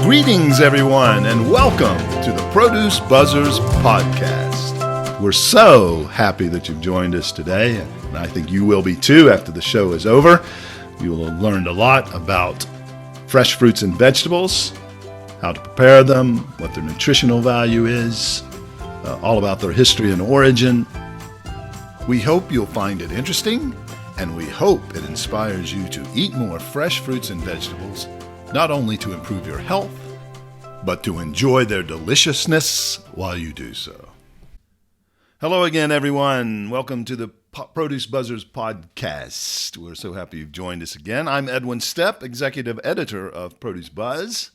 Greetings, everyone, and welcome to the Produce Buzzers podcast. We're so happy that you've joined us today, and I think you will be too after the show is over. You will have learned a lot about fresh fruits and vegetables, how to prepare them, what their nutritional value is, all about their history and origin. We hope you'll find it interesting, and we hope it inspires you to eat more fresh fruits and vegetables, not only to improve your health, but to enjoy their deliciousness while you do so. Hello again, everyone. Welcome to the Produce Buzzers podcast. We're so happy you've joined us again. I'm Edwin Stepp, executive editor of Produce Buzz,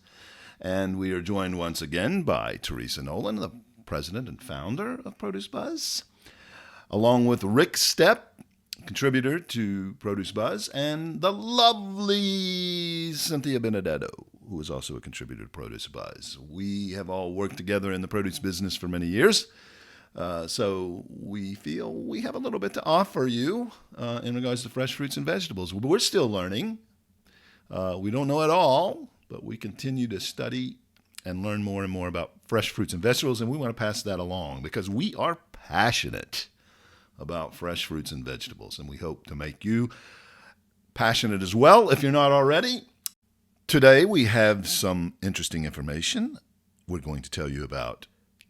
and we are joined once again by Teresa Nolan, the president and founder of Produce Buzz, along with Rick Stepp, contributor to Produce Buzz, and the lovely Cynthia Benedetto, who is also a contributor to Produce Buzz. We have all worked together in the produce business for many years, so we feel we have a little bit to offer you in regards to fresh fruits and vegetables. We're still learning. We don't know it all, but we continue to study and learn more and more about fresh fruits and vegetables, and we want to pass that along because we are passionate about fresh fruits and vegetables, and we hope to make you passionate as well if you're not already. Today we have some interesting information. We're going to tell you about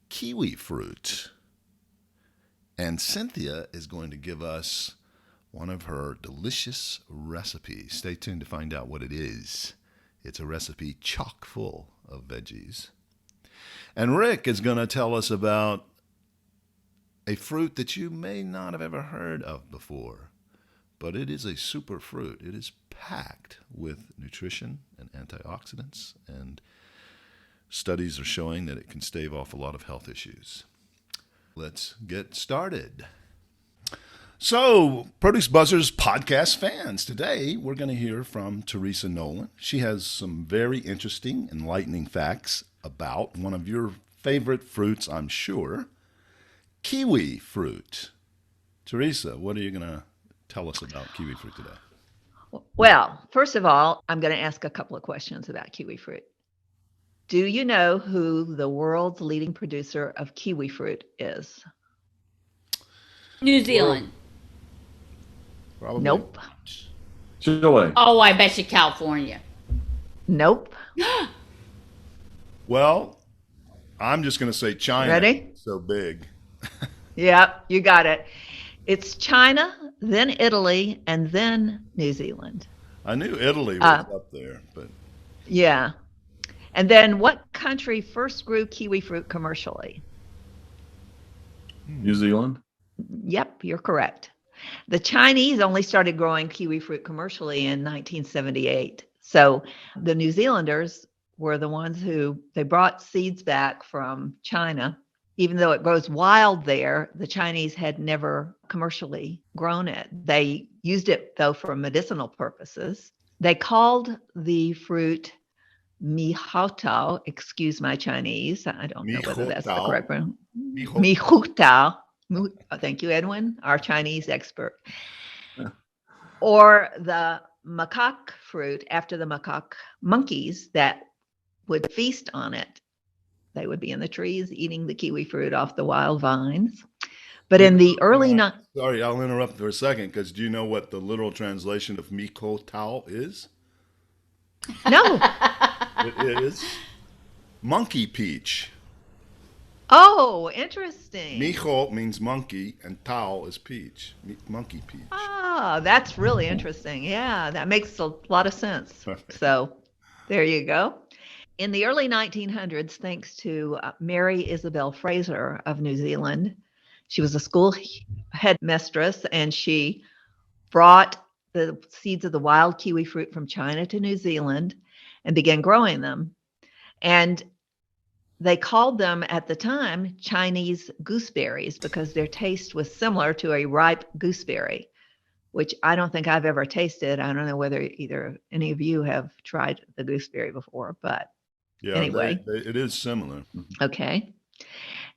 kiwifruit, and Cynthia is going to give us one of her delicious recipes. Stay tuned to find out what it is. It's a recipe chock full of veggies. And Rick is going to tell us about a fruit that you may not have ever heard of before, but it is a super fruit. It is packed with nutrition and antioxidants, and studies are showing that it can stave off a lot of health issues. Let's get started. So, Produce Buzzers podcast fans, today we're going to hear from Teresa Nolan. She has some very interesting, enlightening facts about one of your favorite fruits, I'm sure, kiwi fruit. Teresa, what are you going to tell us about kiwi fruit today? Well, first of all, I'm going to ask a couple of questions about kiwi fruit. Do you know who the world's leading producer of kiwi fruit is? New Zealand. Probably. Nope. Chile. Oh, I bet you California. Nope. Well, I'm just going to say China. Ready? It's so big. Yeah, you got it. It's China, then Italy, and then New Zealand. I knew Italy was up there, but Yeah. And then what country first grew kiwi fruit commercially? New Zealand. Yep, you're correct. The Chinese only started growing kiwi fruit commercially in 1978. So the New Zealanders were the ones they brought seeds back from China. Even though it grows wild there, the Chinese had never commercially grown it. They used it, though, for medicinal purposes. They called the fruit mihotao. Excuse my Chinese. I don't know whether that's the correct one. Mihotao. Thank you, Edwin, our Chinese expert. Or the macaque fruit, after the macaque monkeys that would feast on it. They would be in the trees eating the kiwi fruit off the wild vines. But in the early Sorry, I'll interrupt for a second, because do you know what the literal translation of mihotao is? No. It is monkey peach. Oh, interesting. Miho means monkey, and tao is peach. Monkey peach. Ah, that's really interesting. Yeah, that makes a lot of sense. So there you go. In the early 1900s, thanks to Mary Isabel Fraser of New Zealand, she was a school headmistress, and she brought the seeds of the wild kiwi fruit from China to New Zealand and began growing them. And they called them at the time Chinese gooseberries because their taste was similar to a ripe gooseberry, which I don't think I've ever tasted. I don't know whether either any of you have tried the gooseberry before, but yeah, anyway. It is similar. Okay.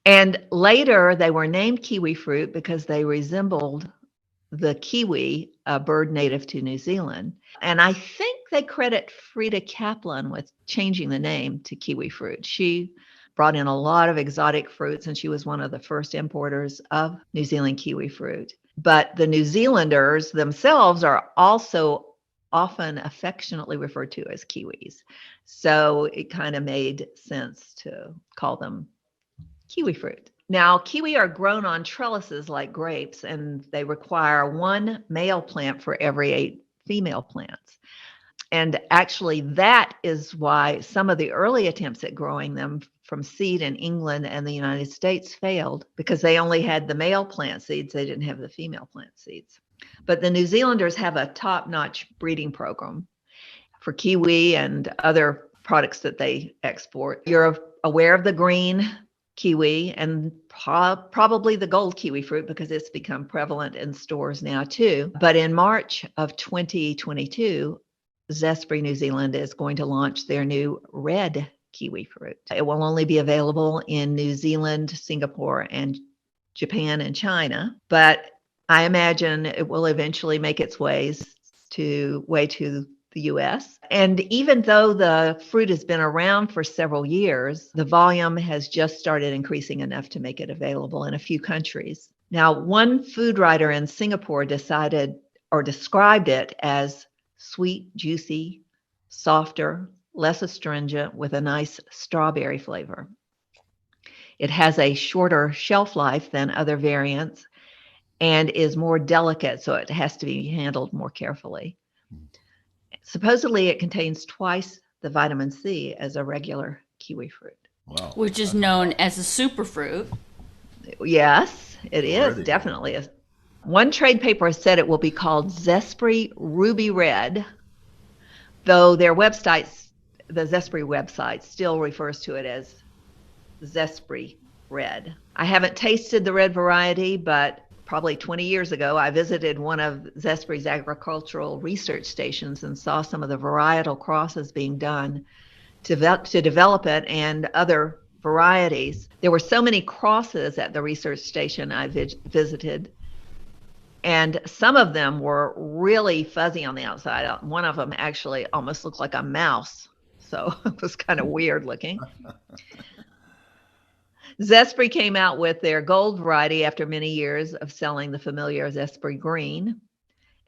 And later they were named kiwi fruit because they resembled the kiwi, a bird native to New Zealand. And I think they credit Frida Kaplan with changing the name to Kiwifruit. She brought in a lot of exotic fruits, and she was one of the first importers of New Zealand kiwi fruit. But the New Zealanders themselves are also often affectionately referred to as Kiwis. So it kind of made sense to call them kiwi fruit. Now, kiwi are grown on trellises like grapes, and they require one male plant for every 8 female plants. And actually, that is why some of the early attempts at growing them from seed in England and the United States failed, because they only had the male plant seeds. They didn't have the female plant seeds. But the New Zealanders have a top-notch breeding program for kiwi and other products that they export. You're aware of the green kiwi and probably the gold kiwi fruit, because it's become prevalent in stores now too. But in March of 2022, Zespri New Zealand is going to launch their new red kiwi fruit. It will only be available in New Zealand, Singapore, and Japan and China, but I imagine it will eventually make its way to the US. And even though the fruit has been around for several years, the volume has just started increasing enough to make it available in a few countries. Now, one food writer in Singapore described it as sweet, juicy, softer, less astringent, with a nice strawberry flavor. It has a shorter shelf life than other variants and is more delicate, so it has to be handled more carefully. Supposedly, it contains twice the vitamin C as a regular kiwi fruit. Wow. Which is known as a superfruit. Yes, it is definitely. One trade paper has said it will be called Zespri Ruby Red, though their websites, the Zespri website, still refers to it as Zespri Red. I haven't tasted the red variety, but probably 20 years ago, I visited one of Zespri's agricultural research stations and saw some of the varietal crosses being done to develop it and other varieties. There were so many crosses at the research station I visited, and some of them were really fuzzy on the outside. One of them actually almost looked like a mouse, so it was kind of weird looking. Zespri came out with their gold variety after many years of selling the familiar Zespri green,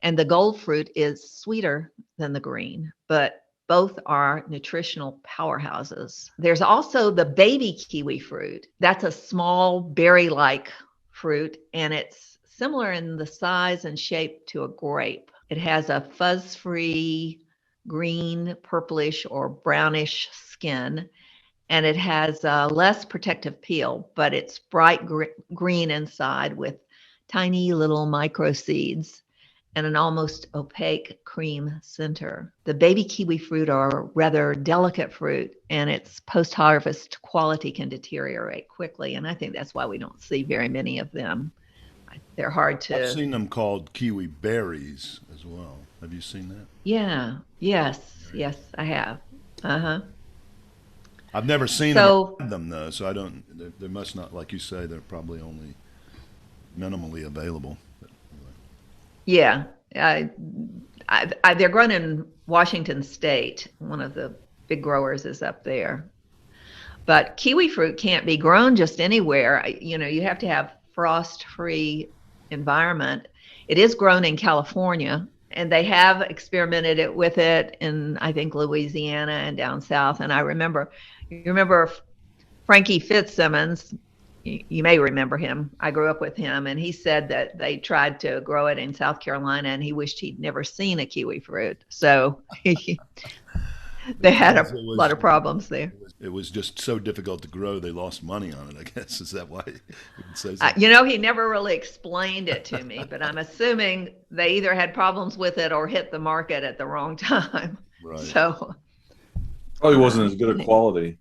and the gold fruit is sweeter than the green, but both are nutritional powerhouses. There's also the baby kiwi fruit. That's a small berry-like fruit, and it's similar in the size and shape to a grape. It has a fuzz-free green, purplish, or brownish skin, and it has less protective peel, but it's bright green inside with tiny little micro seeds and an almost opaque cream center. The baby kiwi fruit are rather delicate fruit, and its post-harvest quality can deteriorate quickly, and I think that's why we don't see very many of them. They're hard to... I've seen them called kiwi berries as well. Have you seen that? Yeah, yes, I have. Uh-huh. I've never seen them though, so I don't. They must not, like you say, they're probably only minimally available. But anyway. Yeah, they're grown in Washington State. One of the big growers is up there. But kiwi fruit can't be grown just anywhere. You have to have frost-free environment. It is grown in California, and they have experimented with it in, I think, Louisiana and down south. And you remember Frankie Fitzsimmons, you may remember him. I grew up with him, and he said that they tried to grow it in South Carolina, and he wished he'd never seen a kiwi fruit. So they had a lot of problems there. It was just so difficult to grow, they lost money on it, I guess. Is that why you would say so? He never really explained it to me, but I'm assuming they either had problems with it or hit the market at the wrong time. Right. So probably wasn't as good a quality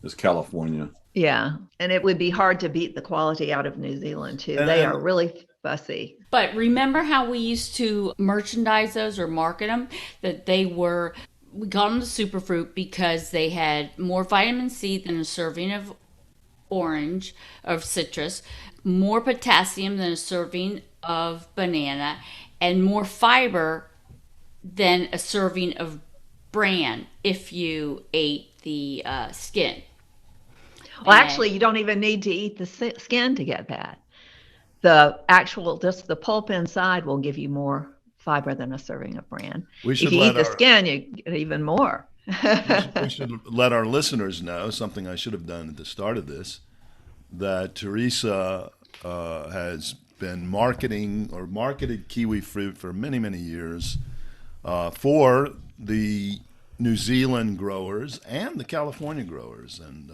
as California. Yeah, and it would be hard to beat the quality out of New Zealand too. They are really fussy. But remember how we used to merchandise those or market them? That we called them the superfruit because they had more vitamin C than a serving of citrus, more potassium than a serving of banana, and more fiber than a serving of bran if you ate the skin. Well, actually, you don't even need to eat the skin to get that. The actual, just the pulp inside will give you more fiber than a serving of bran. We If should you let eat the our skin, you get even more. we should let our listeners know something I should have done at the start of this, that Teresa has been marketed kiwi fruit for many, many years for the New Zealand growers and the California growers. And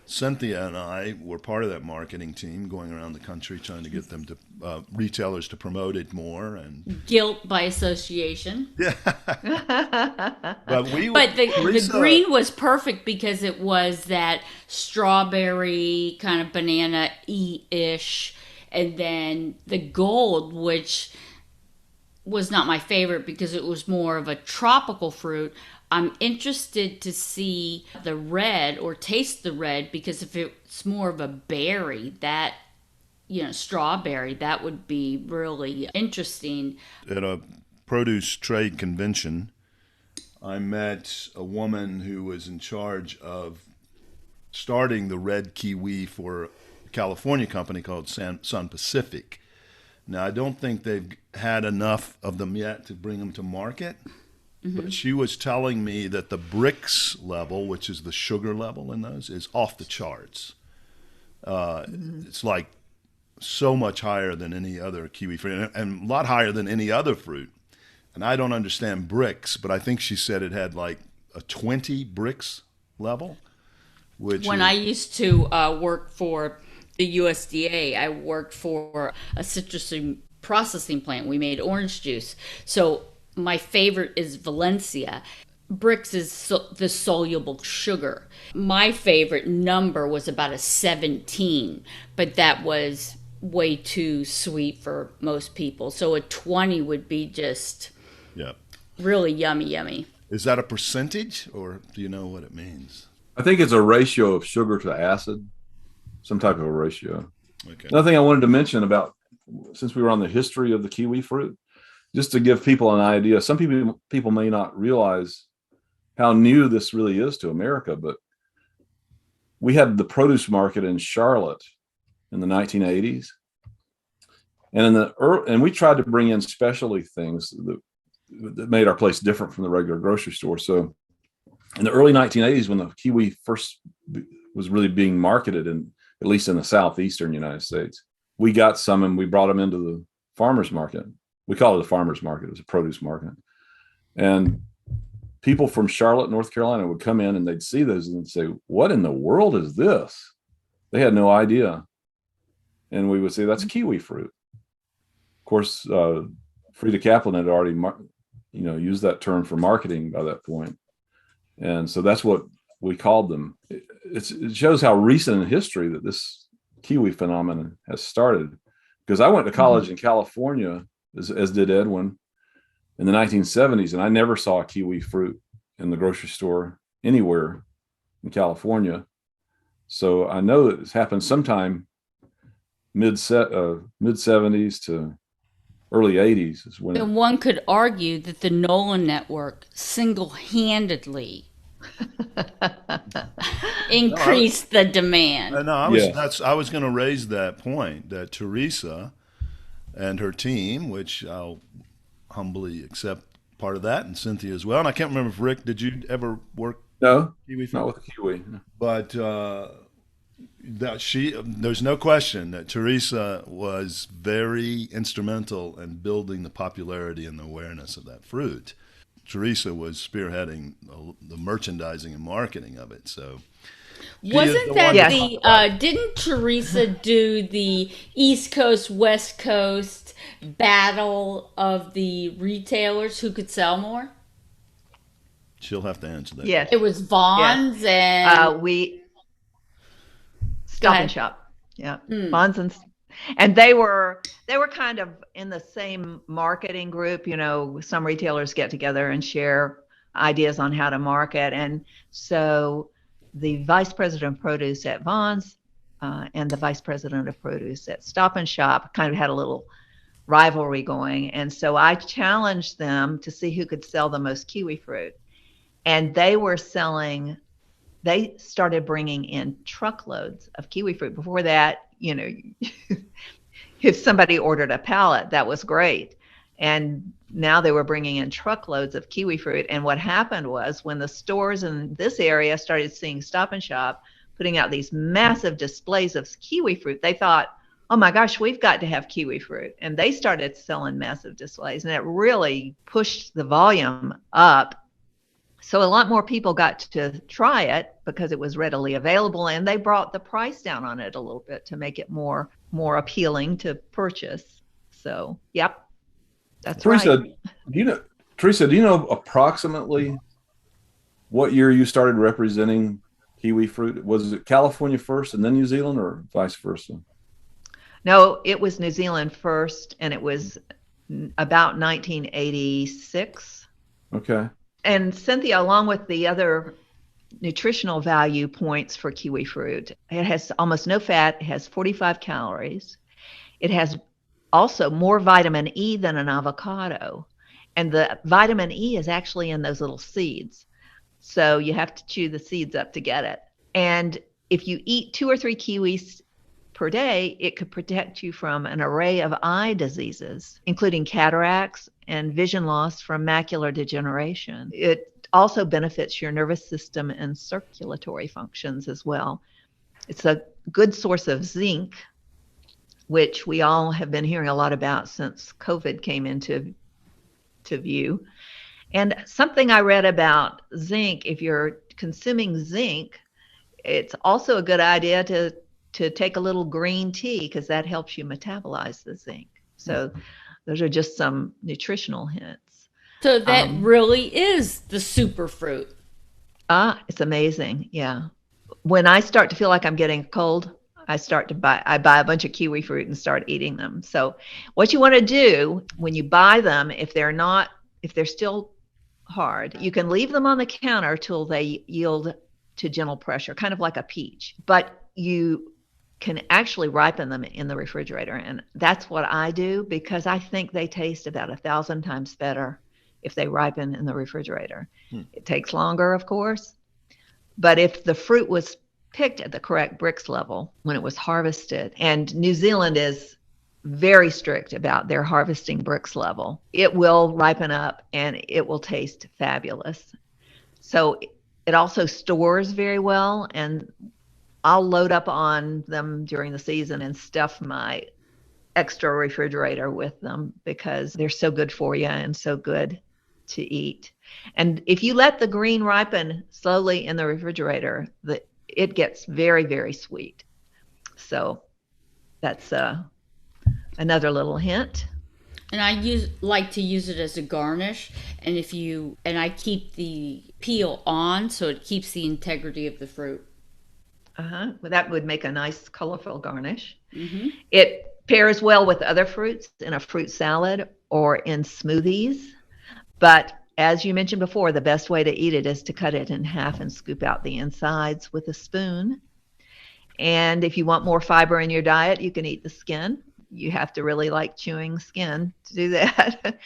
Cynthia and I were part of that marketing team going around the country trying to get them to retailers to promote it more. And Guilt by association. yeah, but the green was perfect because it was that strawberry kind of banana-y-ish, and then the gold, which was not my favorite because it was more of a tropical fruit. I'm interested to see the red or taste the red, because if it's more of a berry, that, strawberry, that would be really interesting. At a produce trade convention, I met a woman who was in charge of starting the red kiwi for a California company called Sun Pacific. Now, I don't think they've had enough of them yet to bring them to market. But she was telling me that the Brix level, which is the sugar level in those, is off the charts. It's like so much higher than any other kiwi fruit, and a lot higher than any other fruit. And I don't understand Brix, but I think she said it had like a 20 Brix level. When I used to work for the USDA, I worked for a citrus processing plant. We made orange juice. So my favorite is Valencia. Brix is the soluble sugar. My favorite number was about a 17, but that was way too sweet for most people. So a 20 would be just really yummy. Is that a percentage, or do you know what it means? I think it's a ratio of sugar to acid, some type of a ratio. Okay. Another thing I wanted to mention about, since we were on the history of the kiwi fruit, just to give people an idea, some people may not realize how new this really is to America, but we had the produce market in Charlotte in the 1980s. And we tried to bring in specialty things that made our place different from the regular grocery store. So in the early 1980s, when the kiwi first was really being marketed, at least in the southeastern United States, we got some and we brought them into the farmers market. We call it a farmers market. It was a produce market. And people from Charlotte, North Carolina would come in and they'd see those and say, what in the world is this? They had no idea. And we would say, that's kiwi fruit. Of course, Frida Kaplan had already used that term for marketing by that point. And so that's what we called them. It shows how recent in history that this kiwi phenomenon has started. Because I went to college in California, as did Edwin, in the 1970s, and I never saw a kiwi fruit in the grocery store anywhere in California. So I know that it's happened sometime mid 70s to early 80s is when. And one could argue that the Nolan Network single-handedly increased the demand. I was going to raise that point, that Teresa and her team, which I'll humbly accept part of that, and Cynthia as well. And I can't remember if Rick, did you ever work? No, kiwi fruit? Not with kiwi. But there's no question that Teresa was very instrumental in building the popularity and the awareness of that fruit. Teresa was spearheading the merchandising and marketing of it. So wasn't that didn't Teresa do the East Coast, West Coast battle of the retailers who could sell more? She'll have to answer that. Yes. It was Vaughn's and Stop and Shop. Yeah. Vaughn's and they were kind of in the same marketing group. Some retailers get together and share ideas on how to market. And so the vice president of produce at Vaughn's and the vice president of produce at Stop and Shop kind of had a little rivalry going. And so I challenged them to see who could sell the most kiwi fruit. And they started bringing in truckloads of kiwi fruit. Before that, if somebody ordered a pallet, that was great. And now they were bringing in truckloads of kiwi fruit. And what happened was, when the stores in this area started seeing Stop and Shop putting out these massive displays of kiwi fruit, they thought, oh my gosh, we've got to have kiwi fruit. And they started selling massive displays, and it really pushed the volume up. So a lot more people got to try it because it was readily available, and they brought the price down on it a little bit to make it more appealing to purchase. So, yep, that's Teresa, right. Teresa, do you know approximately what year you started representing kiwi fruit? Was it California first and then New Zealand, or vice versa? No, it was New Zealand first, and it was about 1986. Okay. And Cynthia, along with the other nutritional value points for kiwi fruit, it has almost no fat, it has 45 calories. It has also more vitamin E than an avocado. And the vitamin E is actually in those little seeds. So you have to chew the seeds up to get it. And if you eat 2 or 3 kiwis per day, it could protect you from an array of eye diseases, including cataracts and vision loss from macular degeneration. It also benefits your nervous system and circulatory functions as well. It's a good source of zinc, which we all have been hearing a lot about since COVID came into view. And something I read about zinc, if you're consuming zinc, it's also a good idea to take a little green tea, because that helps you metabolize the zinc. So those are just some nutritional hints. So that really is the super fruit. It's amazing. Yeah. When I start to feel like I'm getting a cold, I buy a bunch of kiwi fruit and start eating them. So what you want to do when you buy them, if they're still hard, you can leave them on the counter till they yield to gentle pressure, kind of like a peach. But you can actually ripen them in the refrigerator. And that's what I do, because I think they taste about 1,000 times better if they ripen in the refrigerator. It takes longer, of course, but if the fruit was picked at the correct Brix level when it was harvested, and New Zealand is very strict about their harvesting Brix level, it will ripen up and it will taste fabulous. So it also stores very well, and I'll load up on them during the season and stuff my extra refrigerator with them, because they're so good for you and so good to eat. And if you let the green ripen slowly in the refrigerator, it gets very, very sweet. So that's another little hint. And I like to use it as a garnish. And I keep the peel on, so it keeps the integrity of the fruit. Well, that would make a nice colorful garnish. Mm-hmm. It pairs well with other fruits in a fruit salad or in smoothies. But as you mentioned before, the best way to eat it is to cut it in half and scoop out the insides with a spoon. And if you want more fiber in your diet, you can eat the skin. You have to really like chewing skin to do that.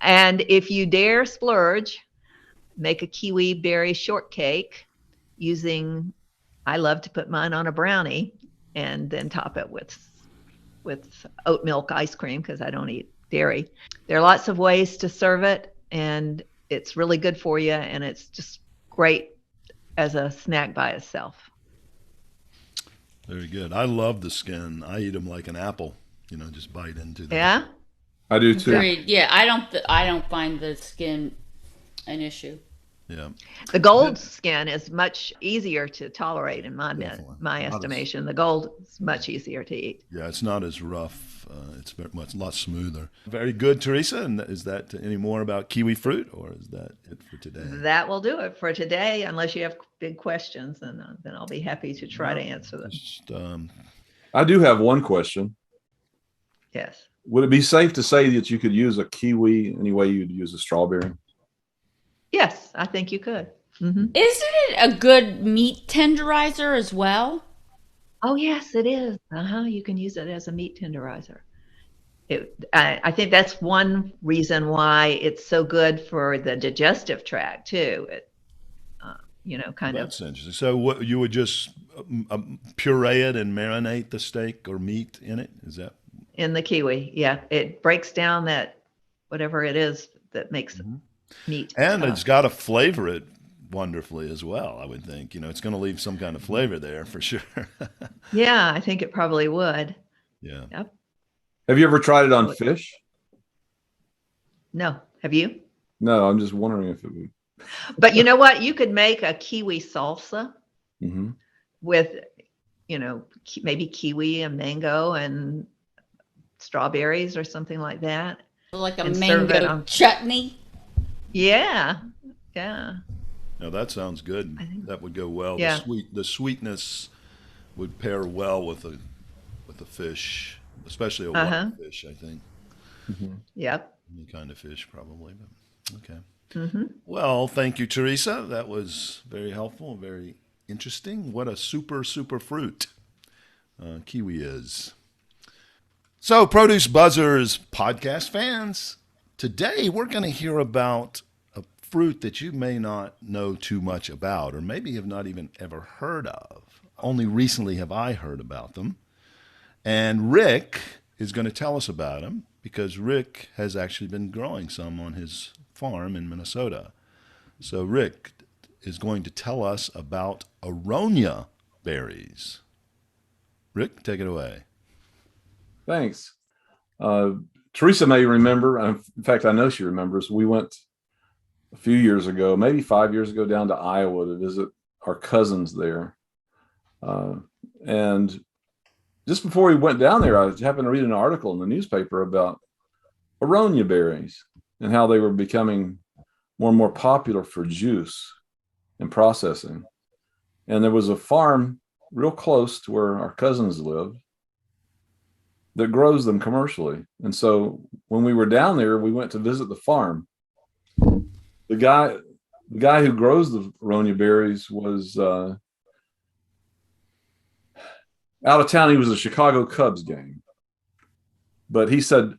And if you dare splurge, make a kiwi berry shortcake I love to put mine on a brownie and then top it with oat milk ice cream, because I don't eat dairy. There are lots of ways to serve it, and it's really good for you, and it's just great as a snack by itself. Very good. I love the skin. I eat them like an apple, just bite into them. Yeah? I do too. Agreed. Yeah, I don't find the skin an issue. Yeah. The gold skin is much easier to tolerate in my estimation. The gold is much easier to eat. Yeah, it's not as rough. It's a lot smoother. Very good, Teresa. And is that any more about kiwi fruit, or is that it for today? That will do it for today. Unless you have big questions, then I'll be happy to try to answer them. I do have one question. Yes. Would it be safe to say that you could use a kiwi any way you'd use a strawberry? Yes, I think you could. Mm-hmm. Isn't it a good meat tenderizer as well? Oh, yes, it is. You can use it as a meat tenderizer. I think that's one reason why it's so good for the digestive tract, too. kind of That's interesting. So what you would just puree it and marinate the steak or meat in it? Is that? in the kiwi. Yeah, it breaks down that whatever it is that makes Mhm. meat And it's tough. got to flavor it wonderfully as well, I would think. It's going to leave some kind of flavor there for sure. Yeah, I think it probably would. Yeah. Yep. Have you ever tried it on So fish? no, have you? No, I'm just wondering if it would. But you know what? You could make a kiwi salsa Mhm. with, maybe kiwi and mango and strawberries or something like that, Like a and serve it mango on. chutney. Yeah, yeah, No, that sounds good. I think. That would go well. Yeah, The sweetness would pair well with a fish, especially a white uh-huh, fish, I think. Mhm. yep. Any kind of fish probably, but okay. Hmm. Well, thank you, Teresa. That was very helpful, very interesting. What a super fruit kiwi is. So, Produce Buzzers podcast fans, today we're going to hear about a fruit that you may not know too much about, or maybe have not even ever heard of. Only recently have I heard about them. And Rick is going to tell us about them because Rick has actually been growing some on his farm in Minnesota. So, Rick is going to tell us about Aronia berries. Rick, take it away. Thanks. Uh, Teresa may remember. In fact, I know she remembers. We went a few years ago, maybe 5 years ago, down to Iowa to visit our cousins there. And just before we went down there, I happened to read an article in the newspaper about Aronia berries and how they were becoming more and more popular for juice and processing. And there was a farm real close to where our cousins lived that grows them commercially. And so when we were down there, we went to visit the farm. The guy who grows the Aronia berries was out of town. He was a Chicago Cubs game, but he said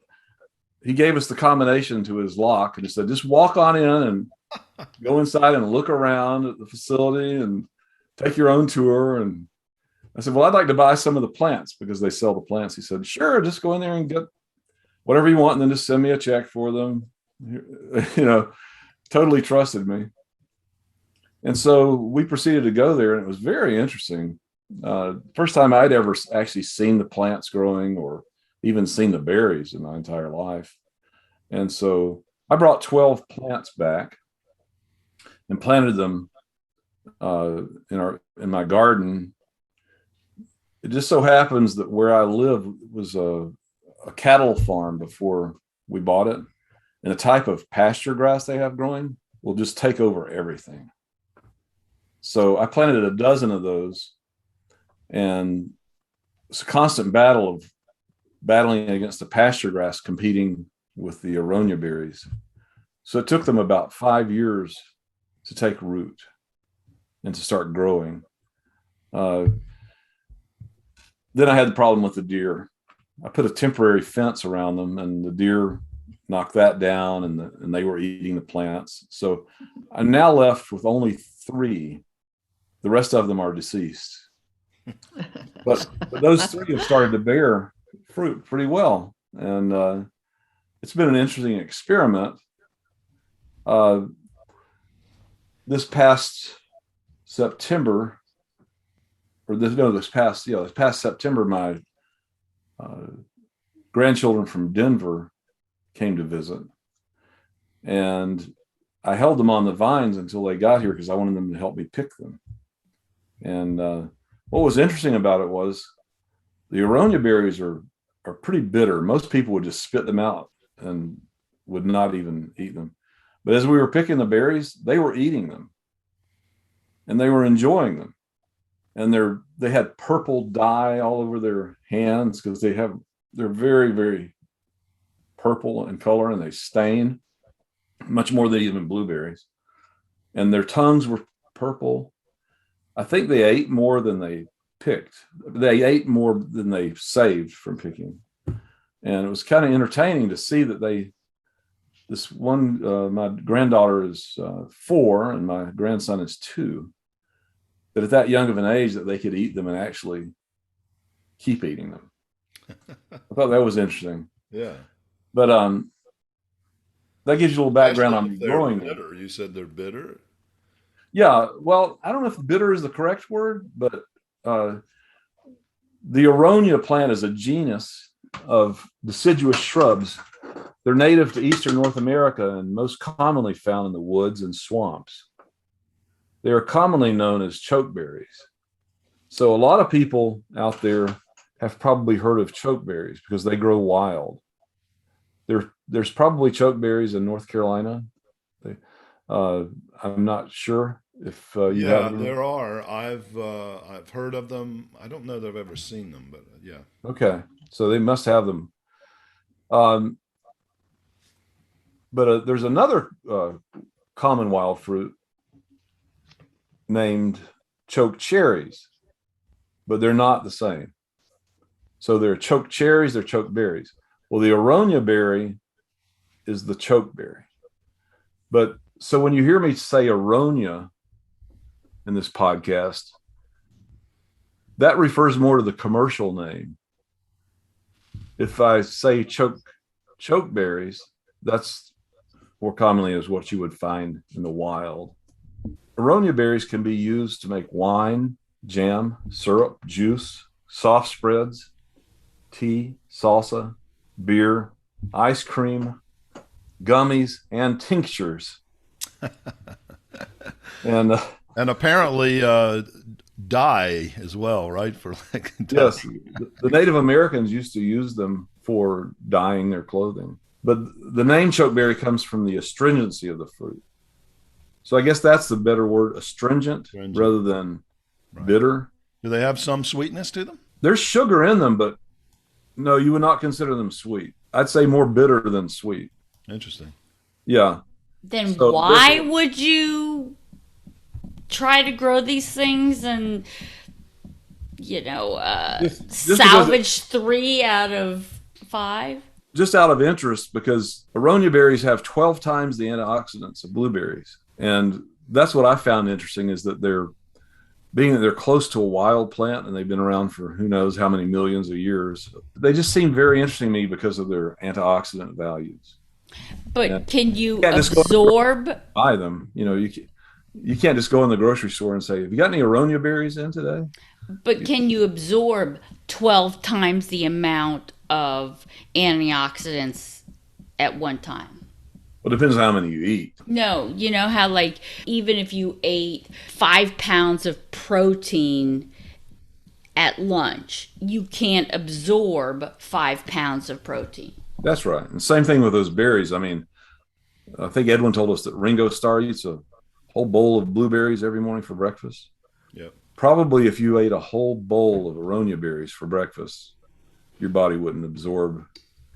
he gave us the combination to his lock and he said, just walk on in and go inside and look around at the facility and take your own tour. And I said, well, I'd like to buy some of the plants because they sell the plants. He said, sure, just go in there and get whatever you want and then just send me a check for them. Totally trusted me. And so we proceeded to go there, and it was very interesting. First time I'd ever actually seen the plants growing or even seen the berries in my entire life. And so I brought 12 plants back and planted them in my garden. It just so happens that where I live was a cattle farm before we bought it, and the type of pasture grass they have growing will just take over everything. So I planted a dozen of those, and it's a constant battle of battling against the pasture grass competing with the Aronia berries. So it took them about 5 years to take root and to start growing. Then I had the problem with the deer. I put a temporary fence around them, and the deer knocked that down, and they were eating the plants. So I'm now left with only 3. The rest of them are deceased. But those 3 have started to bear fruit pretty well. And it's been an interesting experiment. This past September, this past September, my grandchildren from Denver came to visit, and I held them on the vines until they got here because I wanted them to help me pick them. And what was interesting about it was the Aronia berries are pretty bitter. Most people would just spit them out and would not even eat them. But as we were picking the berries, they were eating them, and they were enjoying them. And they had purple dye all over their hands because they're very, very purple in color, and they stain much more than even blueberries. And their tongues were purple. I think they ate more than they picked. They ate more than they saved from picking. And it was kind of entertaining to see that this one, my granddaughter is 4 and my grandson is 2, that at that young of an age that they could eat them and actually keep eating them. I thought that was interesting. Yeah. But that gives you a little background on growing them. Bitter. You said they're bitter? Yeah. Well, I don't know if bitter is the correct word, but the Aronia plant is a genus of deciduous shrubs. They're native to eastern North America and most commonly found in the woods and swamps. They are commonly known as chokeberries. So a lot of people out there have probably heard of chokeberries because they grow wild. There's probably chokeberries in North Carolina. I'm not sure if you have them. There are. I've heard of them. I don't know that I've ever seen them, but yeah. Okay, so they must have them. But there's another common wild fruit named choke cherries, but they're not the same. So they're choke cherries, they're choke berries. Well, the Aronia berry is the chokeberry. But so when you hear me say Aronia in this podcast, that refers more to the commercial name. If I say chokeberries, that's more commonly is what you would find in the wild. Aronia berries can be used to make wine, jam, syrup, juice, soft spreads, tea, salsa, beer, ice cream, gummies, and tinctures. And apparently dye as well, right? For like yes, the Native Americans used to use them for dyeing their clothing. But the name chokeberry comes from the astringency of the fruit. So I guess that's the better word, astringent, rather than bitter. Do they have some sweetness to them? There's sugar in them, but no, you would not consider them sweet. I'd say more bitter than sweet. Interesting. Yeah. Then why would you try to grow these things and, just salvage 3 out of 5? Just out of interest, because Aronia berries have 12 times the antioxidants of blueberries. And that's what I found interesting, is that they're close to a wild plant and they've been around for who knows how many millions of years. They just seem very interesting to me because of their antioxidant values. But can you absorb? Buy them. You can't just go in the grocery store and say, have you got any Aronia berries in today? But can you absorb 12 times the amount of antioxidants at one time? Well, it depends on how many you eat. No, you know how even if you ate 5 pounds of protein at lunch, you can't absorb 5 pounds of protein. That's right. And same thing with those berries. I mean, I think Edwin told us that Ringo Starr eats a whole bowl of blueberries every morning for breakfast. Yep. Probably if you ate a whole bowl of Aronia berries for breakfast, your body wouldn't absorb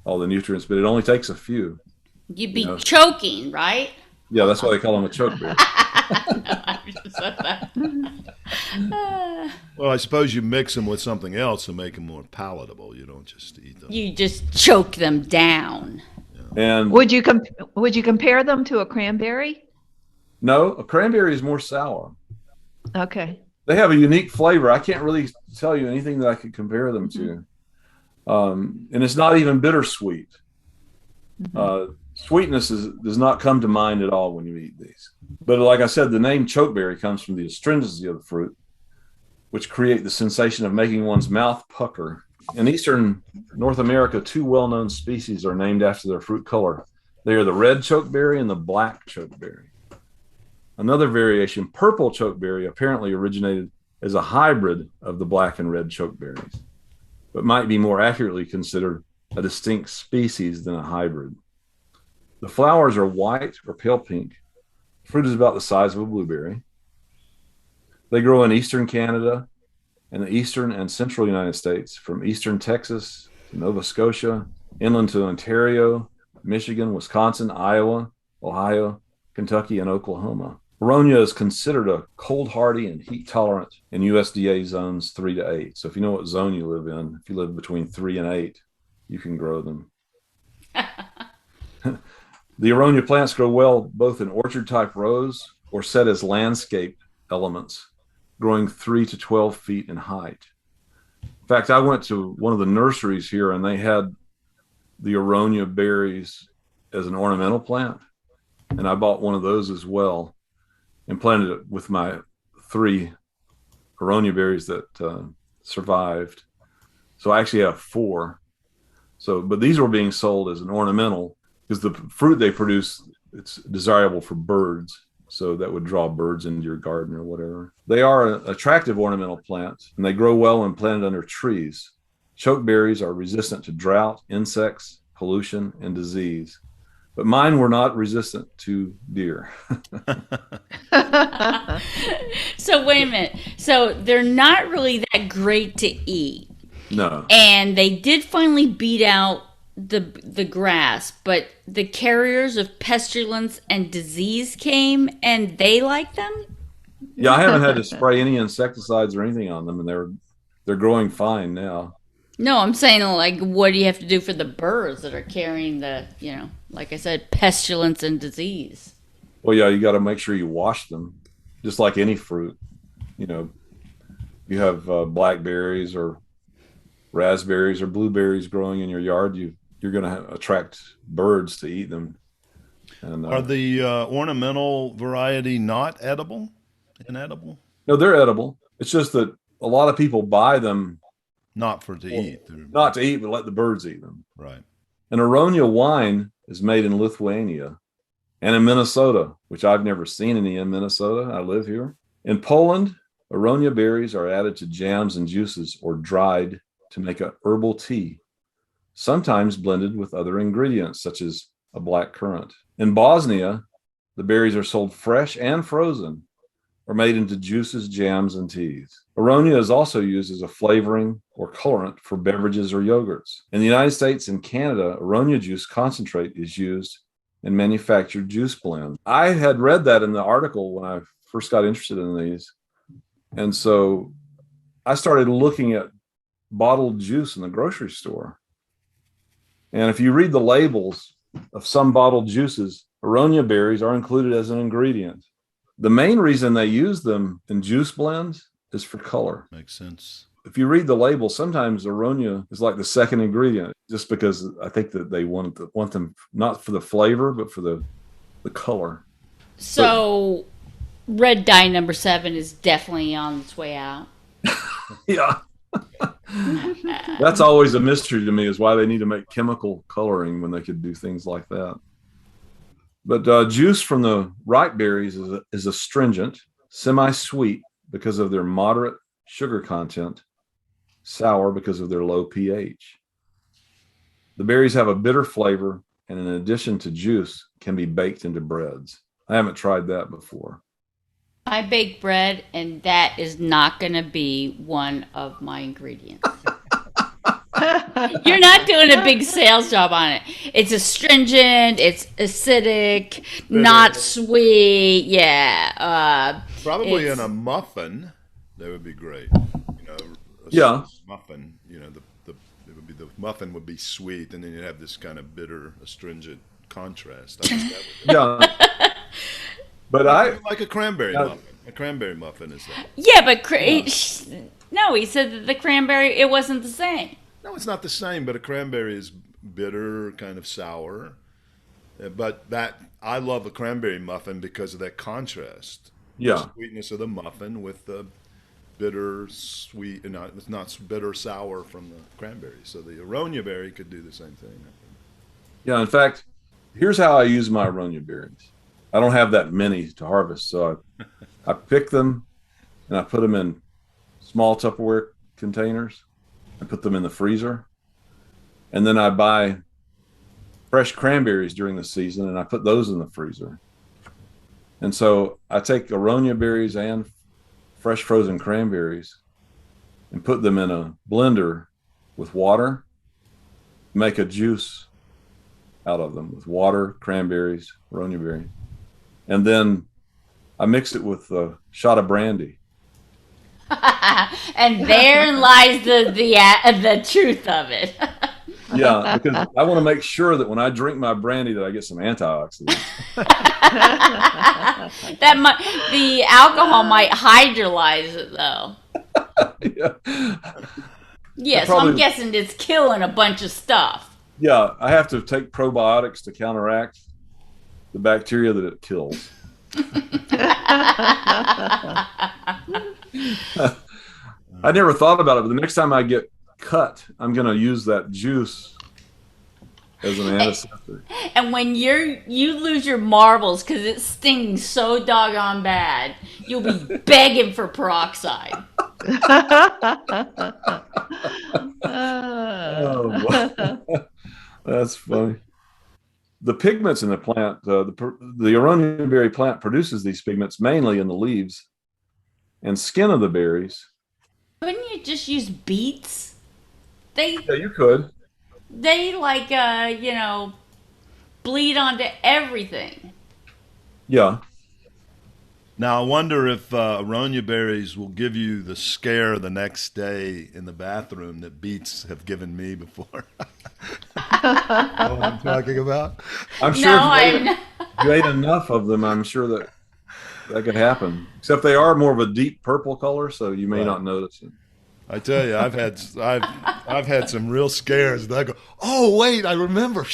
all the nutrients, but it only takes a few. You'd be choking, right? Yeah, that's why they call them a chokeberry. Well, I suppose you mix them with something else to make them more palatable. You don't just eat them. You just choke them down. Yeah. And would you compare them to a cranberry? No, a cranberry is more sour. Okay. They have a unique flavor. I can't really tell you anything that I could compare them to. And it's not even bittersweet. Sweetness does not come to mind at all when you eat these. But like I said, the name chokeberry comes from the astringency of the fruit, which create the sensation of making one's mouth pucker. In eastern North America, 2 well-known species are named after their fruit color. They are the red chokeberry and the black chokeberry. Another variation, purple chokeberry, apparently originated as a hybrid of the black and red chokeberries, but might be more accurately considered a distinct species than a hybrid. The flowers are white or pale pink. Fruit is about the size of a blueberry. They grow in eastern Canada and the eastern and central United States, from eastern Texas to Nova Scotia, inland to Ontario, Michigan, Wisconsin, Iowa, Ohio, Kentucky, and Oklahoma. Aronia is considered a cold hardy and heat tolerant in USDA zones 3 to 8. So if you know what zone you live in, if you live between 3 and 8, you can grow them. The Aronia plants grow well both in orchard-type rows or set as landscape elements, growing 3 to 12 feet in height. In fact, I went to one of the nurseries here, and they had the Aronia berries as an ornamental plant, and I bought one of those as well and planted it with my 3 Aronia berries that survived. So I actually have 4. So, but these were being sold as an ornamental because the fruit they produce, it's desirable for birds. So that would draw birds into your garden or whatever. They are an attractive ornamental plant, and they grow well when planted under trees. Chokeberries are resistant to drought, insects, pollution, and disease. But mine were not resistant to deer. So wait a minute. So they're not really that great to eat. No. And they did finally beat out the grass, but the carriers of pestilence and disease came, and they like them? Yeah, I haven't had to spray any insecticides or anything on them, and they're growing fine now. No, I'm saying, like, what do you have to do for the birds that are carrying the, like I said, pestilence and disease? Well, yeah, you got to make sure you wash them, just like any fruit. You have blackberries or raspberries or blueberries growing in your yard, you're going to attract birds to eat them. And are the ornamental variety not edible? Inedible? No, they're edible. It's just that a lot of people buy them not to eat, but let the birds eat them. Right. An Aronia wine is made in Lithuania and in Minnesota, which I've never seen any in Minnesota. I live here. In Poland, Aronia berries are added to jams and juices or dried to make a herbal tea, sometimes blended with other ingredients such as a black currant. In Bosnia, the berries are sold fresh and frozen or made into juices, jams, and teas. Aronia is also used as a flavoring or colorant for beverages or yogurts. In the United States and Canada, Aronia juice concentrate is used in manufactured juice blends. I had read that in the article when I first got interested in these. And so I started looking at bottled juice in the grocery store. And if you read the labels of some bottled juices, Aronia berries are included as an ingredient. The main reason they use them in juice blends is for color. Makes sense. If you read the label, sometimes Aronia is like the second ingredient, just because I think that they want them not for the flavor, but for the color. So red dye number 7 is definitely on its way out. Yeah. That's always a mystery to me, is why they need to make chemical coloring when they could do things like that. But juice from the ripe berries is astringent, semi-sweet because of their moderate sugar content, sour because of their low pH. The berries have a bitter flavor, and in addition to juice, can be baked into breads. I haven't tried that before. I bake bread, and that is not going to be one of my ingredients. You're not doing a big sales job on it. It's astringent, it's acidic, not sweet. Yeah. Probably in a muffin, that would be great. Yeah. Muffin. The muffin would be sweet, and then you'd have this kind of bitter, astringent contrast. I think that would Yeah. But I like a cranberry muffin. A cranberry muffin is that? Yeah, but no, he said that the cranberry, it wasn't the same. No, it's not the same. But a cranberry is bitter, kind of sour. But I love a cranberry muffin because of that contrast. Yeah. The sweetness of the muffin with the bitter, sweet, and it's not bitter, sour from the cranberry. So the Aronia berry could do the same thing. Yeah. In fact, here's how I use my Aronia berries. I don't have that many to harvest, so I pick them and I put them in small Tupperware containers. I put them in the freezer, and then I buy fresh cranberries during the season, and I put those in the freezer. And so I take Aronia berries and fresh frozen cranberries and put them in a blender with water, make a juice out of them with water, cranberries, Aronia berry. And then I mix it with a shot of brandy. And therein lies the truth of it. Yeah, because I want to make sure that when I drink my brandy that I get some antioxidants. The alcohol might hydrolyze it though. Yeah. Yes, I'm guessing it's killing a bunch of stuff. Yeah, I have to take probiotics to counteract the bacteria that it kills. I never thought about it, but the next time I get cut, I'm going to use that juice as an antiseptic. And when you lose your marbles because it stings so doggone bad, you'll be begging for peroxide. Oh, that's funny. The pigments in the plant, the Aronia berry plant produces these pigments mainly in the leaves and skin of the berries. Couldn't you just use beets? Yeah, you could. They bleed onto everything. Yeah. Now, I wonder if Aronia berries will give you the scare the next day in the bathroom that beets have given me before. You know what I'm talking about? I'm sure if you ate enough of them, I'm sure that could happen. Except they are more of a deep purple color, so you may not notice it. I tell you, I've had some real scares. And I go, oh wait, I remember.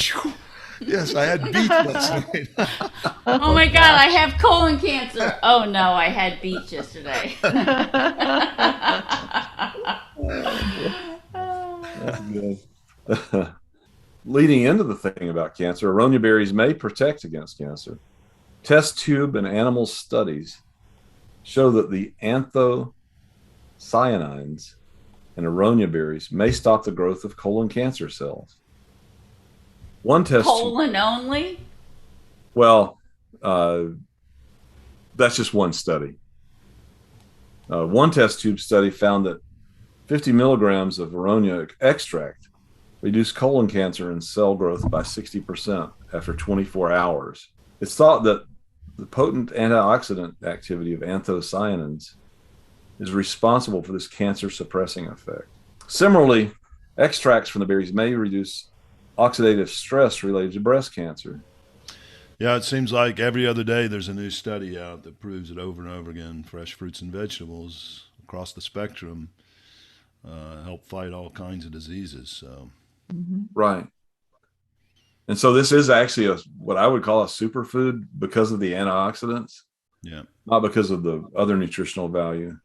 Yes, I had beets last night. Oh my God, I have colon cancer. Oh no, I had beets yesterday. That's good. Leading into the thing about cancer, Aronia berries may protect against cancer. Test tube and animal studies show that the anthocyanins in Aronia berries may stop the growth of colon cancer cells. One test colon only? Well, that's just one study. One test tube study found that 50 milligrams of Aronia extract reduced colon cancer and cell growth by 60% after 24 hours. It's thought that the potent antioxidant activity of anthocyanins is responsible for this cancer suppressing effect. Similarly, extracts from the berries may reduce oxidative stress related to breast cancer. Yeah, it seems like every other day there's a new study out that proves it over and over again. Fresh fruits and vegetables across the spectrum help fight all kinds of diseases. So, right. And so this is actually what I would call a superfood because of the antioxidants. Yeah. Not because of the other nutritional value.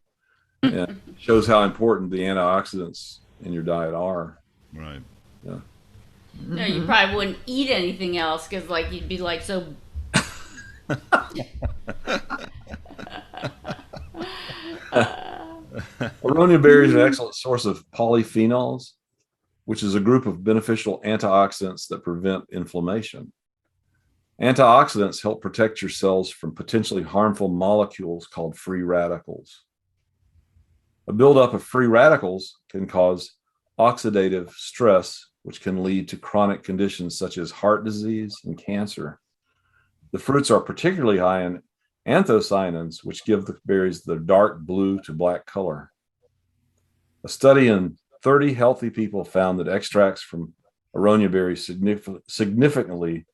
And shows how important the antioxidants in your diet are. Right. Yeah. No, you probably wouldn't eat anything else because, you'd be so. Aronia berries are an excellent source of polyphenols, which is a group of beneficial antioxidants that prevent inflammation. Antioxidants help protect your cells from potentially harmful molecules called free radicals. A buildup of free radicals can cause oxidative stress, which can lead to chronic conditions such as heart disease and cancer. The fruits are particularly high in anthocyanins, which give the berries the dark blue to black color. A study in 30 healthy people found that extracts from Aronia berries significantly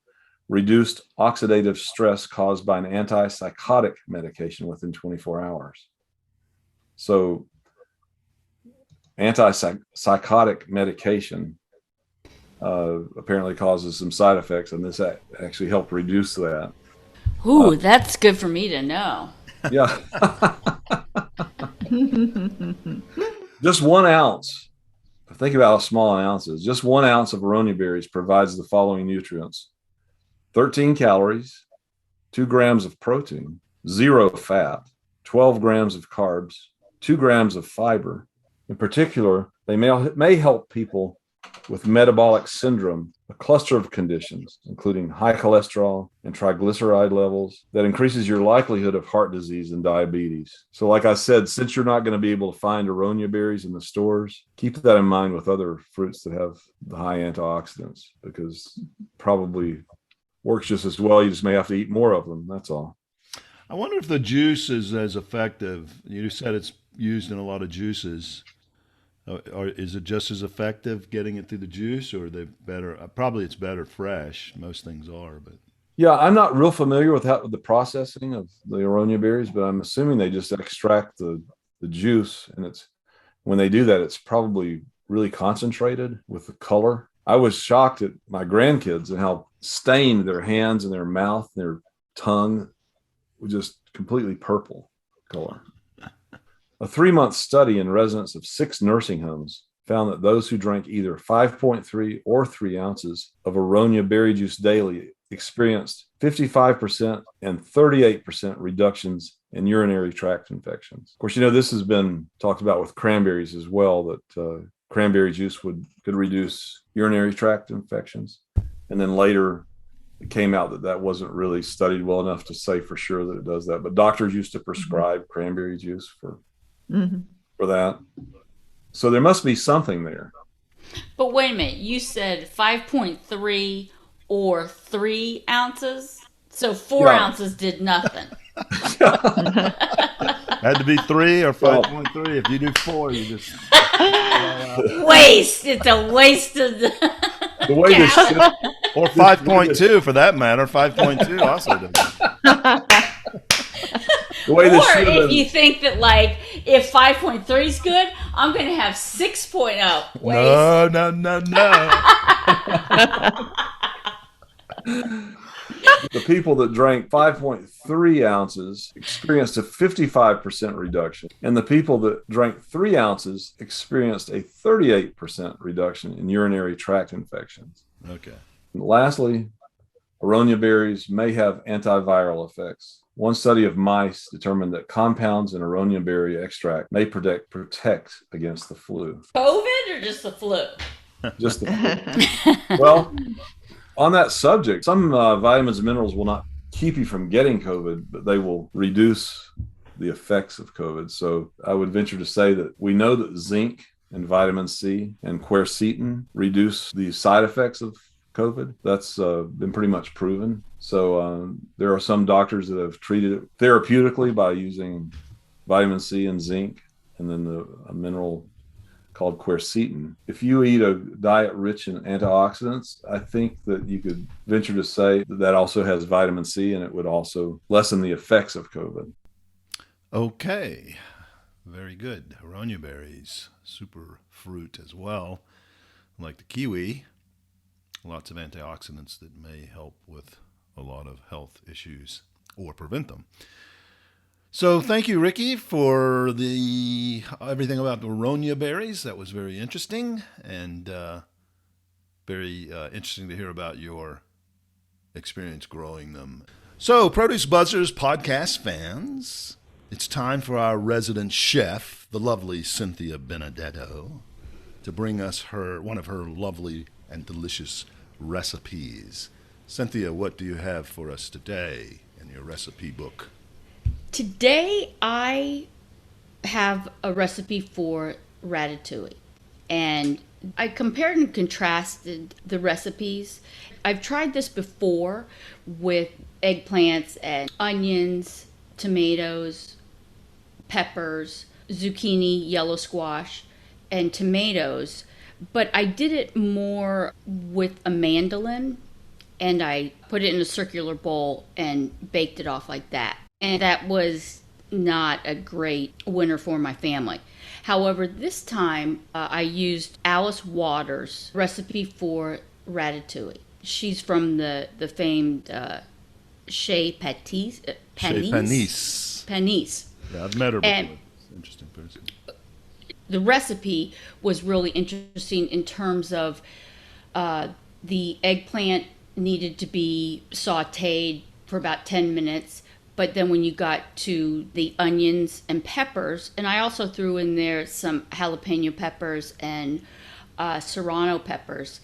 reduced oxidative stress caused by an antipsychotic medication within 24 hours. So, antipsychotic medication apparently causes some side effects, and this actually helped reduce that. Ooh, that's good for me to know. Yeah. Just 1 ounce. Think about how small an ounce is. Just 1 ounce of Aronia berries provides the following nutrients: 13 calories, 2 grams of protein, 0 fat, 12 grams of carbs, 2 grams of fiber. In particular, they may help people with metabolic syndrome, a cluster of conditions, including high cholesterol and triglyceride levels that increases your likelihood of heart disease and diabetes. So like I said, since you're not going to be able to find Aronia berries in the stores, keep that in mind with other fruits that have the high antioxidants, because probably works just as well. You just may have to eat more of them. That's all. I wonder if the juice is as effective. You said it's used in a lot of juices. Or is it just as effective getting it through the juice, or are they better? Probably it's better fresh. Most things are, but Yeah, I'm not real familiar with the processing of the Aronia berries, but I'm assuming they just extract the juice, and it's when they do that, it's probably really concentrated with the color. I was shocked at my grandkids and how stained their hands and their mouth, their tongue was just completely purple color. A 3-month study in residents of 6 nursing homes found that those who drank either 5.3 or 3 ounces of Aronia berry juice daily experienced 55% and 38% reductions in urinary tract infections. Of course, this has been talked about with cranberries as well, that cranberry juice could reduce urinary tract infections. And then later, it came out that wasn't really studied well enough to say for sure that it does that. But doctors used to prescribe cranberry juice for that. So there must be something there. But wait a minute, you said 5.3 or 3 ounces? So 4 ounces did nothing. had to be 3 or 5.3. If you do 4, you just waste. It's a waste of the way this or 5.2 for that matter. 5.2 also does. The way this or if you think that, like, if 5.3 is good, I'm going to have 6.0. No. The people that drank 5.3 ounces experienced a 55% reduction, and the people that drank 3 ounces experienced a 38% reduction in urinary tract infections. Okay. And lastly, Aronia berries may have antiviral effects. One study of mice determined that compounds in Aronia berry extract may protect against the flu. COVID or just the flu? Just the flu. Well, on that subject, some vitamins and minerals will not keep you from getting COVID, but they will reduce the effects of COVID. So I would venture to say that we know that zinc and vitamin C and quercetin reduce the side effects of COVID. That's been pretty much proven. So there are some doctors that have treated it therapeutically by using vitamin C and zinc, and then a mineral called quercetin. If you eat a diet rich in antioxidants, I think that you could venture to say that also has vitamin C, and it would also lessen the effects of COVID. Okay. Very good. Aronia berries, super fruit as well. Like the kiwi, lots of antioxidants that may help with a lot of health issues or prevent them. So thank you, Ricky, for everything about the Aronia berries. That was very interesting, and very interesting to hear about your experience growing them. So, Produce Buzzers podcast fans, it's time for our resident chef, the lovely Cynthia Benedetto, to bring us one of her lovely and delicious recipes. Cynthia, what do you have for us today in your recipe book? Today I have a recipe for ratatouille, and I compared and contrasted the recipes. I've tried this before with eggplants and onions, tomatoes, peppers, zucchini, yellow squash, and tomatoes, but I did it more with a mandolin, and I put it in a circular bowl and baked it off like that. And that was not a great winner for my family. However, this time I used Alice Waters' recipe for ratatouille. She's from the famed Chez Panisse. Yeah, I've met her before. And It's an interesting person. the recipe was really interesting in terms of the eggplant needed to be sauteed for about 10 minutes. But then when you got to the onions and peppers, and I also threw in there some jalapeno peppers and serrano peppers.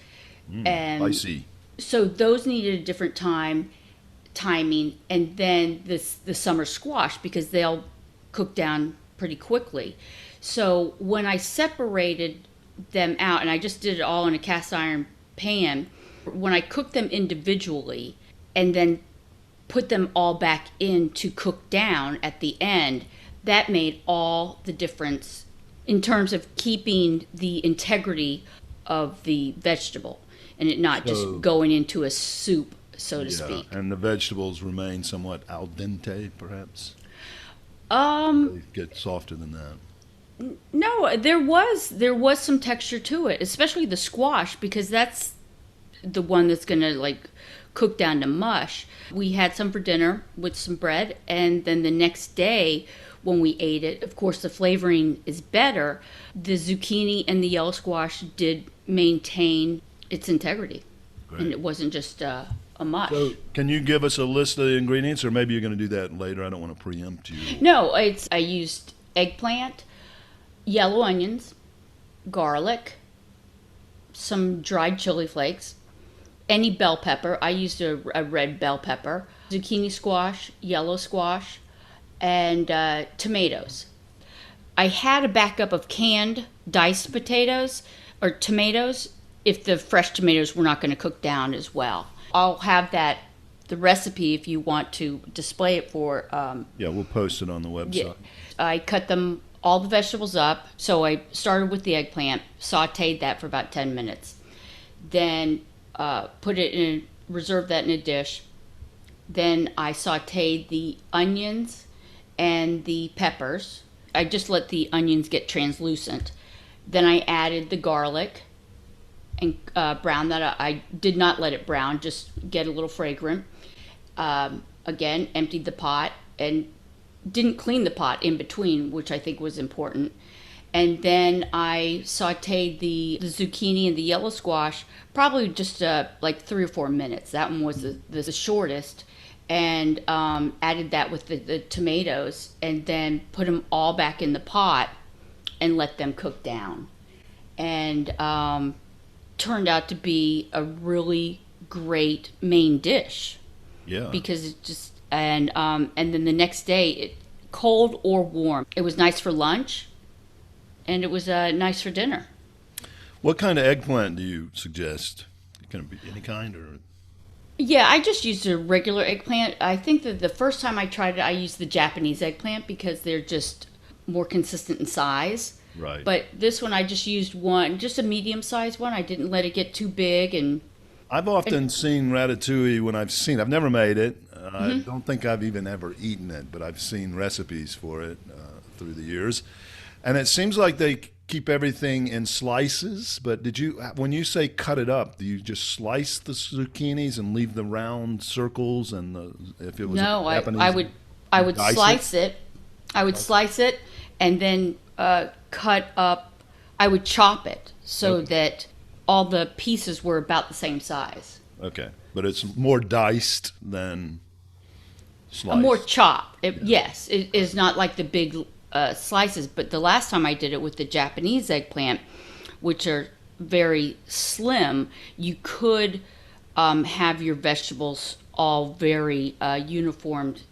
And Spicy. so those needed a different timing. And then the summer squash, because they'll cook down pretty quickly. So when I separated them out, and I just did it all in a cast iron pan, when I cooked them individually and then put them all back in to cook down at the end, that made all the difference in terms of keeping the integrity of the vegetable and it not just going into a soup, so to speak. And the vegetables remain somewhat al dente, perhaps? They get softer than that. No, there was some texture to it, especially the squash, because that's the one that's going to like cook down to mush. We had some for dinner with some bread, and then the next day when we ate it, of course the flavoring is better. The zucchini and the yellow squash did maintain its integrity. Great. And it wasn't just a mush. So can you give us a list of the ingredients, or maybe you're going to do that later? I don't want to preempt you. No, I used eggplant, yellow onions, garlic, some dried chili flakes, any bell pepper. I used a red bell pepper, zucchini squash, yellow squash, and tomatoes. I had a backup of canned diced potatoes or tomatoes if the fresh tomatoes were not going to cook down as well. I'll have the recipe if you want to display it for. We'll post it on the website. Yeah. I cut them all the vegetables up. So I started with the eggplant, sauteed that for about 10 minutes. Then reserved that in a dish. Then I sauteed the onions and the peppers. I just let the onions get translucent. Then I added the garlic and browned that up. I did not let it brown, just get a little fragrant. Again, emptied the pot and didn't clean the pot in between, which I think was important. And then I sauteed the zucchini and the yellow squash, probably just like 3 or 4 minutes. That one was the shortest. And added that with the tomatoes, and then put them all back in the pot and let them cook down. And turned out to be a really great main dish. Yeah. Because it just and then the next day, cold or warm, it was nice for lunch, and it was nice for dinner. What kind of eggplant do you suggest? Can it be any kind, or? Yeah, I just used a regular eggplant. I think that the first time I tried it, I used the Japanese eggplant because they're just more consistent in size. Right. But this one, I just used one, just a medium-sized one. I didn't let it get too big. And I've often seen ratatouille when I've never made it. I don't think I've even ever eaten it, but I've seen recipes for it through the years. And it seems like they keep everything in slices, but when you say cut it up, do you just slice the zucchinis and leave the round circles? And if it was Japanese, I would slice it. I would slice it and then cut up. I would chop it so that all the pieces were about the same size. Okay, but it's more diced than sliced. More chopped. Yes, it is not like the big slices, but the last time I did it with the Japanese eggplant, which are very slim, you could have your vegetables all very uniformed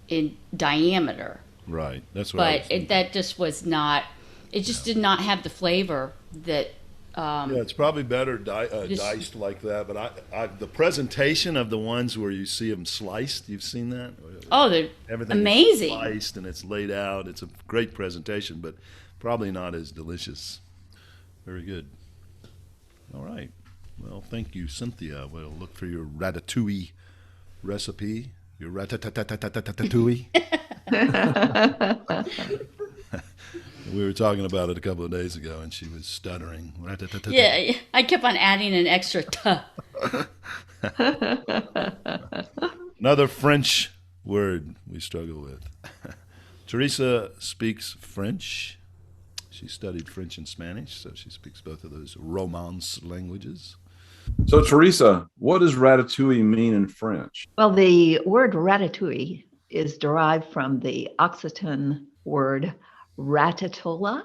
in diameter. Right, that's what. But that just was not. It just did not have the flavor that. It's probably better diced like that. But the presentation of the ones where you see them sliced, you've seen that? Oh, they're everything amazing. Is sliced and it's laid out. It's a great presentation, but probably not as delicious. Very good. All right. Well, thank you, Cynthia. We'll look for your ratatouille recipe. Your ratatouille. We were talking about it a couple of days ago, and she was stuttering. Yeah, I kept on adding an extra "t." Another French word we struggle with. Teresa speaks French. She studied French and Spanish, so she speaks both of those Romance languages. So, Teresa, what does ratatouille mean in French? Well, the word ratatouille is derived from the Occitan word ratatouille,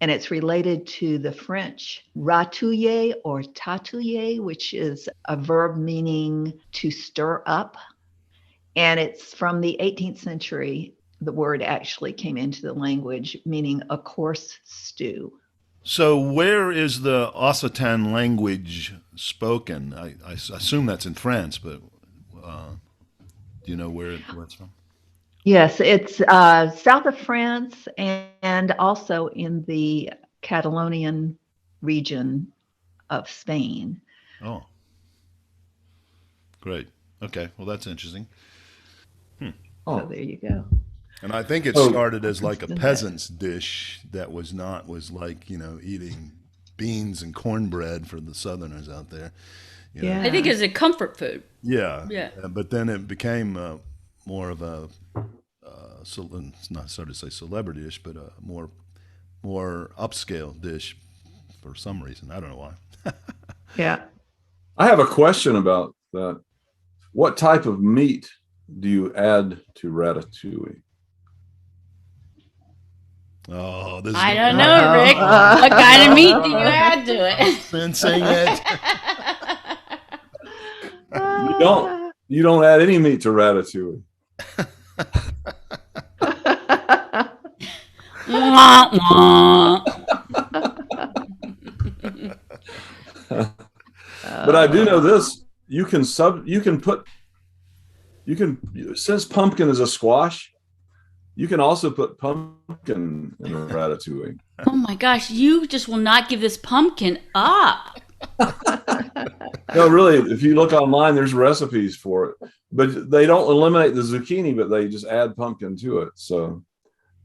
and it's related to the French ratouiller or tatouiller, which is a verb meaning to stir up. And it's from the 18th century. The word actually came into the language meaning a coarse stew. So where is the Occitan language spoken? I assume that's in France, but do you know where it's from? Yes, it's south of France and also in the Catalonian region of Spain. Oh, great. Okay, well, that's interesting. So there you go. And I think it Oh, started as like a Isn't that- peasant's dish that was like, eating beans and cornbread for the Southerners out there. Yeah. I think it's a comfort food. Yeah. Yeah. But then it became more of a, it's not sorry to say celebrity dish, but a more upscale dish for some reason. I don't know why. Yeah. I have a question about that. What type of meat do you add to ratatouille? Oh, this I is don't know, Rick. What kind of meat do you add to it? sensing it. You don't add any meat to ratatouille. Wah, wah. But I do know this: since pumpkin is a squash, you can also put pumpkin in a ratatouille. Oh my gosh, you just will not give this pumpkin up. No, really, if you look online, there's recipes for it, but they don't eliminate the zucchini, but they just add pumpkin to it. So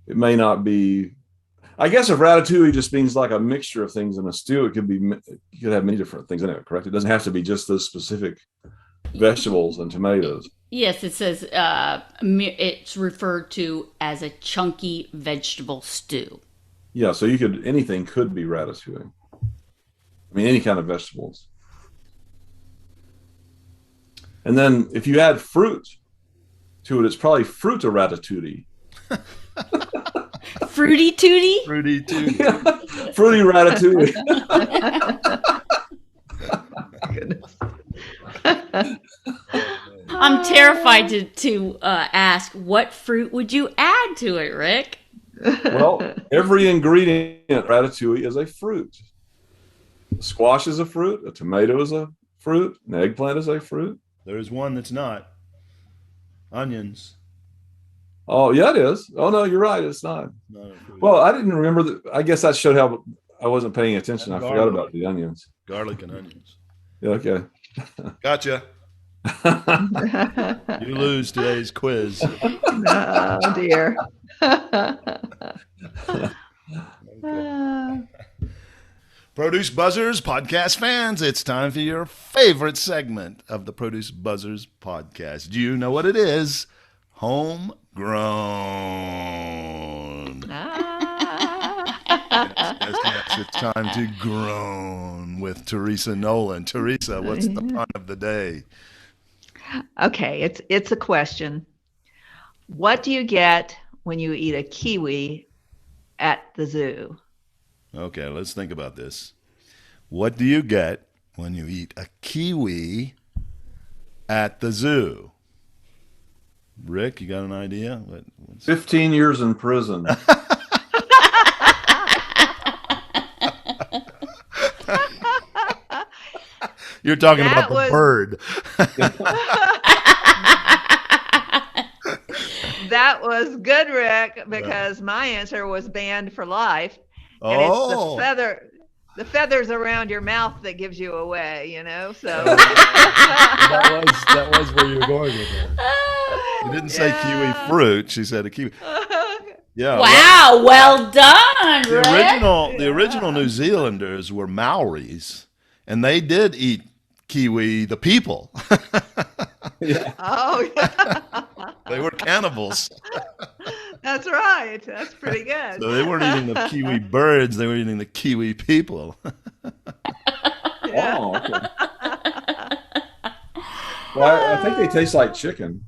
it may not be. I guess if ratatouille just means like a mixture of things in a stew, you could have many different things in it, correct? It doesn't have to be just those specific vegetables and tomatoes. Yes, it says it's referred to as a chunky vegetable stew. Yeah, so anything could be ratatouille. I mean, any kind of vegetables. And then if you add fruit to it, it's probably fruit a ratatouille. Fruity tooty? Fruity too. Fruity ratatouille. Goodness. I'm terrified to ask, what fruit would you add to it, Rick? Well, every ingredient in ratatouille is a fruit. A squash is a fruit. A tomato is a fruit. An eggplant is a fruit. There's one that's not. Onions. Oh, yeah, it is. Oh, no, you're right. It's not. Not a fruit. Well, I didn't remember that. I guess that showed how I wasn't paying attention. I And forgot garlic. about the onions. Garlic and onions. Yeah, okay. Gotcha. You lose today's quiz. Oh dear. Produce Buzzers podcast fans, it's time for your favorite segment of the Produce Buzzers podcast. Do you know what it is? Homegrown. Yes, it's time to groan with Teresa Nolan. Teresa, what's the pun of the day? Okay, it's a question. What do you get when you eat a kiwi at the zoo? Okay, let's think about this. What do you get when you eat a kiwi at the zoo? Rick, you got an idea? 15 years in prison. You're talking That about the was- bird. That was good, Rick, because my answer was banned for life. And it's Oh, the feathers around your mouth that gives you away, So that was where you were going with that. You didn't say Yeah. kiwi fruit. She said a kiwi. Yeah. Wow, well done, The Rick. original New Zealanders were Maoris, and they did eat kiwi, the people. Oh, yeah. They were cannibals. That's right. That's pretty good. So they weren't eating the kiwi birds, they were eating the kiwi people. Yeah. Oh, okay. Well, I think they taste like chicken.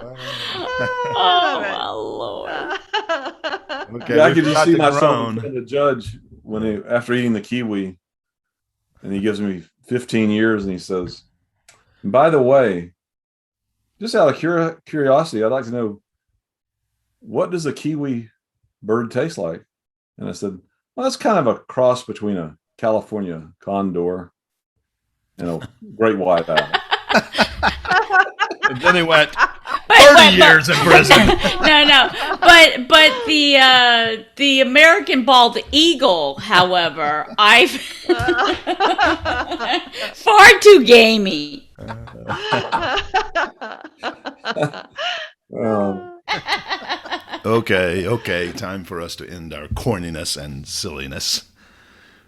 Oh, my Lord. Okay, Yeah, I we've could just got see to myself groan. in the judge after eating the kiwi, and he gives me 15 years, and he says, "By the way, just out of curiosity, I'd like to know, what does a kiwi bird taste like?" And I said, "Well, that's kind of a cross between a California condor and a great white owl." And then he went 30 years in prison. No. But the American bald eagle, however, I've far too gamey. Okay. Time for us to end our corniness and silliness.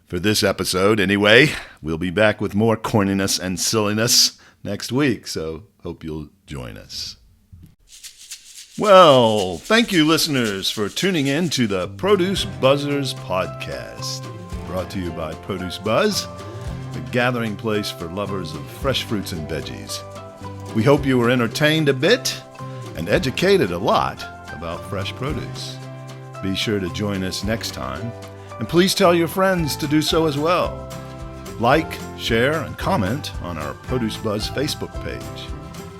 For this episode, anyway, we'll be back with more corniness and silliness next week, so hope you'll join us. Well, thank you, listeners, for tuning in to the Produce Buzzers podcast, brought to you by Produce Buzz, a gathering place for lovers of fresh fruits and veggies. We hope you were entertained a bit and educated a lot about fresh produce. Be sure to join us next time, and please tell your friends to do so as well. Like, share, and comment on our Produce Buzz Facebook page.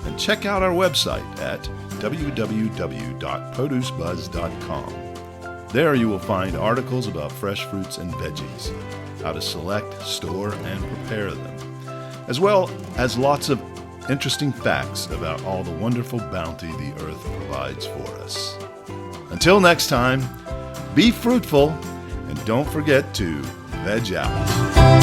And check out our website at www.producebuzz.com. There you will find articles about fresh fruits and veggies, how to select, store, and prepare them, as well as lots of interesting facts about all the wonderful bounty the earth provides for us. Until next time, be fruitful and don't forget to veg out.